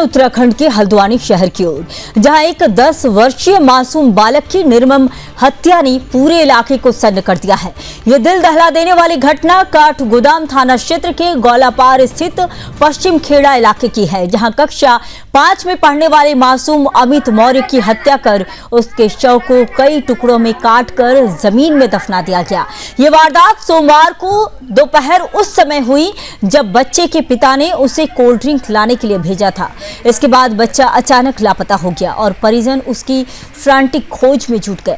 उत्तराखंड के हल्द्वानी शहर की ओर, जहां एक 10 वर्षीय मासूम बालक की निर्मम हत्या ने पूरे इलाके को सन्न कर दिया है। यह दिल दहला देने वाली घटना काठगोदाम थाना क्षेत्र के गौलापार स्थित पश्चिम खेड़ा इलाके की है, जहां कक्षा 5 में पढ़ने वाले मासूम अमित मौर्य की हत्या कर उसके शव को कई टुकड़ों में काटकर जमीन में दफना दिया गया। ये वारदात सोमवार को दोपहर उस समय हुई जब बच्चे के पिता ने उसे कोल्ड ड्रिंक लाने के लिए भेजा था। इसके बाद बच्चा अचानक लापता हो गया और परिजन उसकी फ्रांटिक खोज में जुट गए।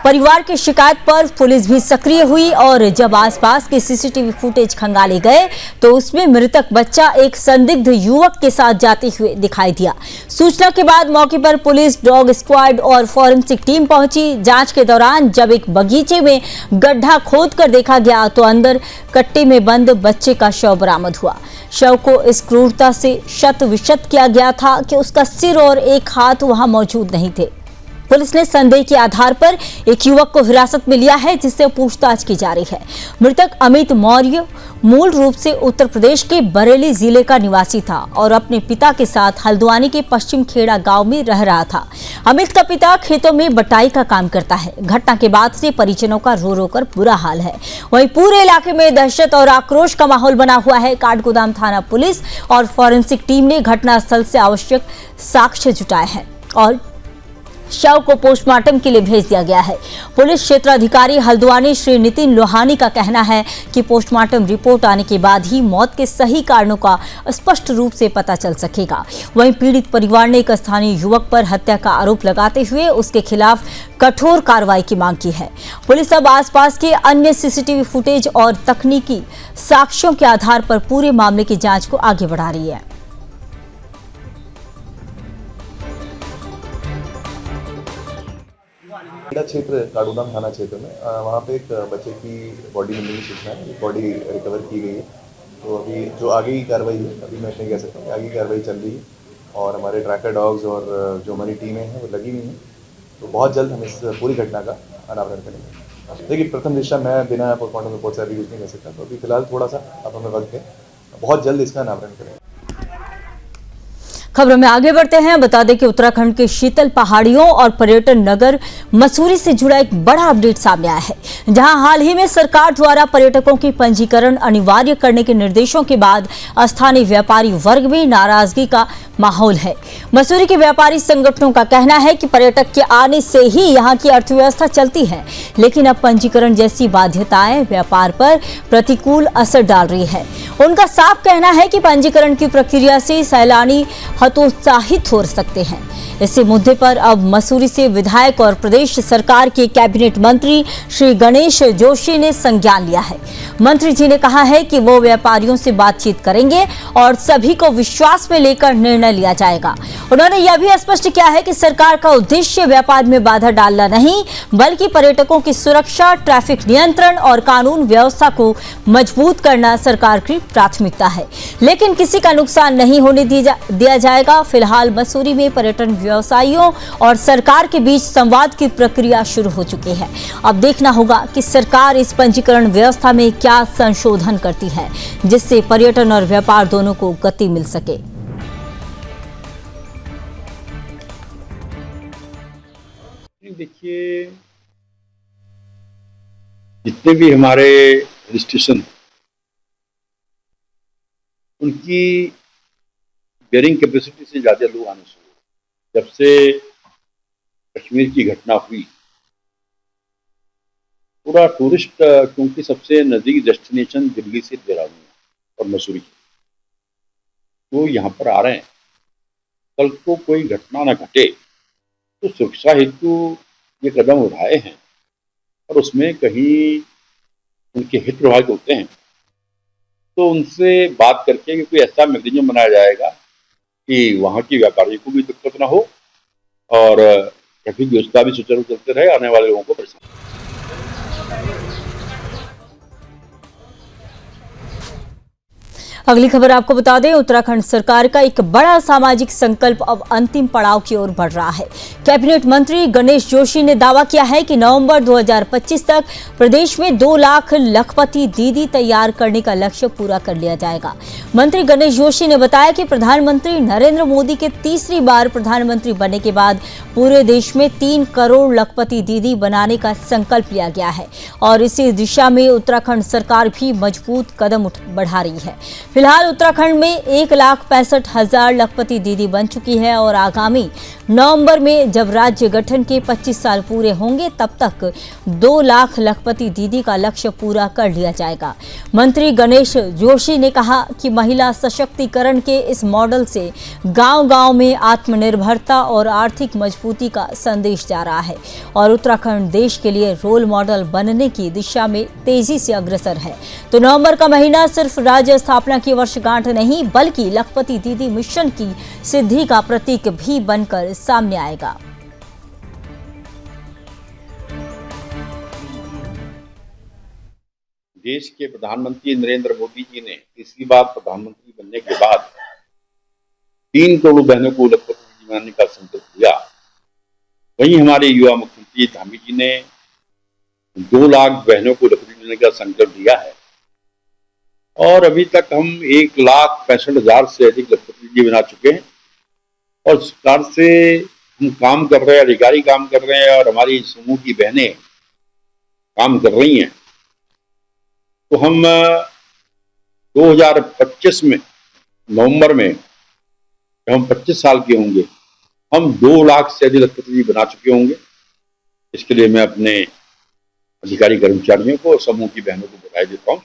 परिवार की शिकायत पर पुलिस भी सक्रिय हुई और जब आसपास के सीसीटीवी फुटेज खंगाले गए तो उसमें मृतक बच्चा एक संदिग्ध युवक के साथ जाते हुए दिखाई दिया। सूचना के बाद मौके पर पुलिस, डॉग स्क्वाड और फॉरेंसिक टीम पहुंची। जांच के दौरान जब एक बगीचे में गड्ढा खोदकर देखा गया तो अंदर कट्टे में बंद बच्चे का शव बरामद हुआ। शव को इस क्रूरता से शत विशत किया गया था कि उसका सिर और एक हाथ वहां मौजूद नहीं थे। पुलिस ने संदेह के आधार पर एक युवक को हिरासत में लिया है, जिससे पूछताछ की जा रही है। मृतक अमित मौर्य मूल रूप से उत्तर प्रदेश के बरेली जिले का निवासी था और अपने पिता के साथ हल्द्वानी के पश्चिम खेड़ा गांव में रह रहा था। अमित का पिता खेतों में बटाई का काम करता है। घटना के बाद से परिजनों का रो रो कर बुरा हाल है। वहीं पूरे इलाके में दहशत और आक्रोश का माहौल बना हुआ है। काठगोदाम थाना पुलिस और फॉरेंसिक टीम ने घटनास्थल से आवश्यक साक्ष्य जुटाए हैं और शव को पोस्टमार्टम के लिए भेज दिया गया है। पुलिस क्षेत्राधिकारी हल्द्वानी श्री नितिन लोहानी का कहना है कि पोस्टमार्टम रिपोर्ट आने के बाद ही मौत के सही कारणों का स्पष्ट रूप से पता चल सकेगा। वहीं पीड़ित परिवार ने एक स्थानीय युवक पर हत्या का आरोप लगाते हुए उसके खिलाफ कठोर कार्रवाई की मांग की है। पुलिस अब आसपास के अन्य सीसीटीवी फुटेज और तकनीकी साक्ष्यों के आधार पर पूरे मामले की जाँच को आगे बढ़ा रही है। क्षेत्र काठगोदाम थाना क्षेत्र में वहाँ पे एक बच्चे की बॉडी मिलने की सूचना है। बॉडी रिकवर की गई है। तो अभी जो आगे की कार्रवाई है, अभी मैं नहीं कह सकता, आगे की कार्रवाई चल रही है और हमारे ट्रैकर डॉग्स और जो हमारी टीमें हैं वो लगी हुई हैं। तो बहुत जल्द हम इस पूरी घटना का अनावरण करेंगे। देखिए, प्रथम दृष्टया मैं बिना पोस्टमार्टम रिपोर्ट से अभी कुछ नहीं कह सकता, तो अभी फिलहाल थोड़ा सा अब हमें वक्त है, बहुत जल्द इसका अनावरण करेंगे। खबरों में आगे बढ़ते हैं। बता दें कि उत्तराखंड के शीतल पहाड़ियों और पर्यटन नगर मसूरी से जुड़ा एक बड़ा अपडेट सामने आया है, जहां हाल ही में सरकार द्वारा पर्यटकों की पंजीकरण अनिवार्य करने के निर्देशों के बाद स्थानीय व्यापारी वर्ग में नाराजगी का माहौल है। मसूरी के व्यापारी संगठनों का कहना है कि पर्यटक के आने से ही यहां की अर्थव्यवस्था चलती है, लेकिन अब पंजीकरण जैसी बाध्यताएं व्यापार पर प्रतिकूल असर डाल रही है। उनका साफ कहना है कि पंजीकरण की प्रक्रिया से सैलानी हतोत्साहित हो सकते हैं। इसी मुद्दे पर अब मसूरी से विधायक और प्रदेश सरकार के कैबिनेट मंत्री श्री गणेश जोशी ने संज्ञान लिया है। मंत्री जी ने कहा है कि वो व्यापारियों से बातचीत करेंगे और सभी को विश्वास में लेकर निर्णय लिया जाएगा। उन्होंने यह भी स्पष्ट किया है कि सरकार का उद्देश्य व्यापार में बाधा डालना नहीं, बल्कि पर्यटकों की सुरक्षा, ट्रैफिक नियंत्रण और कानून व्यवस्था को मजबूत करना सरकार की प्राथमिकता है, लेकिन किसी का नुकसान नहीं होने दिया जाएगा। फिलहाल मसूरी में पर्यटन व्यवसायियों और सरकार के बीच संवाद की प्रक्रिया शुरू हो चुकी है। अब देखना होगा कि सरकार इस पंजीकरण व्यवस्था में क्या संशोधन करती है, जिससे पर्यटन और व्यापार दोनों को गति मिल सके। देखिए, जितने भी हमारे रजिस्ट्रेशन उनकी बेयरिंग कैपेसिटी से ज्यादा लोग आने शुरू। जब से कश्मीर की घटना हुई, पूरा टूरिस्ट, क्योंकि सबसे नजदीक डेस्टिनेशन दिल्ली से देहरादून और मसूरी, तो यहाँ पर आ रहे हैं। कल को कोई घटना न घटे तो सुरक्षा हेतु ये कदम उठाए हैं और उसमें कहीं उनके हित प्रभावित होते हैं तो उनसे बात करके कोई ऐसा मैकेनिज्म बनाया जाएगा कि वहाँ की व्यापारियों को भी दिक्कत ना हो और ट्रैफिक व्यवस्था भी सुचारू चलते रहे, आने वाले लोगों को परेशान। अगली खबर आपको बता दें, उत्तराखंड सरकार का एक बड़ा सामाजिक संकल्प अब अंतिम पड़ाव की ओर बढ़ रहा है। कैबिनेट मंत्री गणेश जोशी ने दावा किया है कि नवंबर 2025 तक प्रदेश में 2 लाख लखपति दीदी तैयार करने का लक्ष्य पूरा कर लिया जाएगा। मंत्री गणेश जोशी ने बताया कि प्रधानमंत्री नरेंद्र मोदी के तीसरी बार प्रधानमंत्री बनने के बाद पूरे देश में 3 करोड़ लखपति दीदी बनाने का संकल्प लिया गया है और इसी दिशा में उत्तराखंड सरकार भी मजबूत कदम बढ़ा रही है। फिलहाल उत्तराखंड में 1,65,000 लखपति दीदी बन चुकी है और आगामी नवंबर में जब राज्य गठन के 25 साल पूरे होंगे तब तक 2 लाख लखपति दीदी का लक्ष्य पूरा कर लिया जाएगा। मंत्री गणेश जोशी ने कहा कि महिला सशक्तिकरण के इस मॉडल से गांव-गांव में आत्मनिर्भरता और आर्थिक मजबूती का संदेश जा रहा है और उत्तराखंड देश के लिए रोल मॉडल बनने की दिशा में तेजी से अग्रसर है। तो नवंबर का महीना सिर्फ राज्य स्थापना की वर्षगांठ नहीं बल्कि लखपति दीदी मिशन की सिद्धि का प्रतीक भी बनकर सामने आएगा। देश के प्रधानमंत्री नरेंद्र मोदी जी ने तीसरी बार प्रधानमंत्री बनने के बाद 3 करोड़ बहनों को लखपति दीदी बनाने का संकल्प लिया। वहीं हमारे युवा मुख्यमंत्री धामी जी ने 2 लाख बहनों को लखपति देने का संकल्प लिया है और अभी तक हम 1,65,000 से अधिक लखपति दीदी बना चुके हैं और सरकार से हम काम कर रहे हैं, अधिकारी काम कर रहे हैं और हमारी समूह की बहनें काम कर रही हैं। तो हम 2025 में नवंबर में जब हम 25 साल के होंगे हम 2 लाख से अधिक लखपति दीदी बना चुके होंगे। इसके लिए मैं अपने अधिकारी कर्मचारियों को, समूह की बहनों को बधाई देता हूँ।